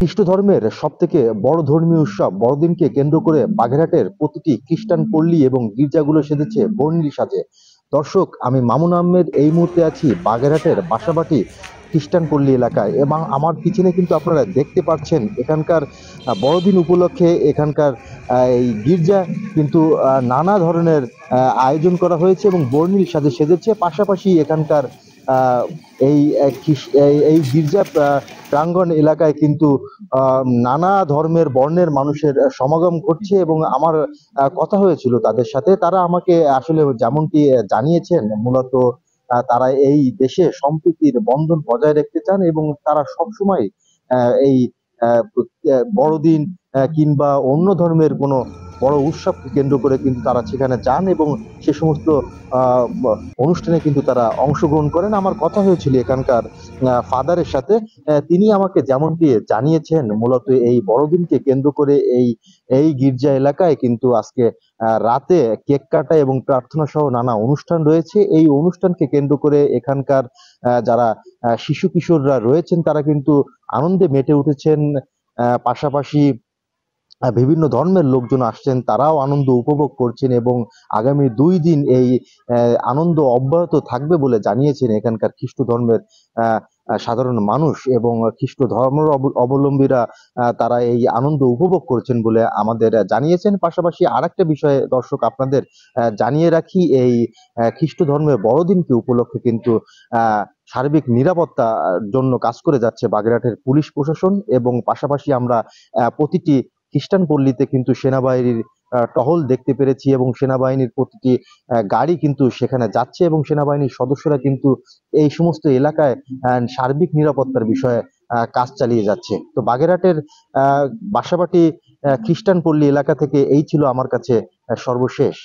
খ্রিস্ট ধর্মের সবথেকে বড় ধর্মীয় উৎসব বড়দিনকে কেন্দ্র করে বাগেরহাটের প্রতিটি খ্রিস্টান পল্লী এবং গির্জাগুলো সেজেছে বর্ণিল সাজে। দর্শক, আমি মামুন আহমেদ এই মুহূর্তে আছি বাগেরহাটের বাসাবাটি খ্রিস্টান পল্লী এলাকায়, এবং আমার পিছনে কিন্তু আপনারা দেখতে পাচ্ছেন এখানকার বড়দিন উপলক্ষে এখানকার এই গির্জা কিন্তু নানা ধরনের আয়োজন করা হয়েছে এবং বর্ণিল সাজে সেজেছে। পাশাপাশি এখানকার আহ, এই গির্জা প্রাঙ্গণ এলাকায় কিন্তু নানা ধর্মের বর্ণের মানুষের সমাগম ঘটছে, এবং আমার কথা হয়েছিল তাদের সাথে। তারা আমাকে আসলে যেমনটি জানিয়েছেন, মূলত তারা এই দেশে সম্প্রীতির বন্ধন বজায় রাখতে চান এবং তারা সবসময় এই বড়দিন কিংবা অন্য ধর্মের কোনো বড় উৎসবকে কেন্দ্র করে কিন্তু তারা সেখানে যান এবং সে সমস্ত অনুষ্ঠানে কিন্তু তারা অংশগ্রহণ করেন। আমার কথা হয়েছিল এখানকার ফাদারের সাথে। তিনি আমাকে যেমনটি জানিয়েছেন, মূলত এই বড়দিনকে কেন্দ্র করে এই গির্জা এলাকায় কিন্তু আজকে রাতে কেক কাটা এবং প্রার্থনা সহ নানা অনুষ্ঠান রয়েছে। এই অনুষ্ঠানকে কেন্দ্র করে এখানকার যারা শিশু কিশোররা রয়েছেন তারা কিন্তু আনন্দে মেতে উঠেছেন। পাশাপাশি বিভিন্ন ধর্মের লোকজন আসছেন, তারাও আনন্দ উপভোগ করছেন এবং আগামী 2 দিন এই আনন্দ অব্যাহত থাকবে বলে জানিয়েছেন এখানকার খ্রিস্ট ধর্মের সাধারণ মানুষ এবং খ্রিস্ট ধর্মের অবলম্বীরা। তারা এই আনন্দ উপভোগ করছেন বলে আমাদের জানিয়েছেন। পাশাপাশি আরেকটা বিষয়ে দর্শক আপনাদের জানিয়ে রাখি, এই খ্রিস্ট ধর্মের বড়দিনকে উপলক্ষে কিন্তু সার্বিক নিরাপত্তার জন্য কাজ করে যাচ্ছে বাগেরহাটের পুলিশ প্রশাসন, এবং পাশাপাশি আমরা প্রতিটি খ্রিস্টান পল্লীতে কিন্তু সেনাবাহিনীর টহল দেখতে পেরেছি এবং সেনাবাহিনীর প্রতিটি গাড়ি কিন্তু সেখানে যাচ্ছে এবং সেনাবাহিনীর সদস্যরা কিন্তু এই সমস্ত এলাকায় সার্বিক নিরাপত্তার বিষয়ে কাজ চালিয়ে যাচ্ছে। তো বাগেরহাটের বাসাবাটি খ্রিস্টান পল্লী এলাকা থেকে এই ছিল আমার কাছে সর্বশেষ।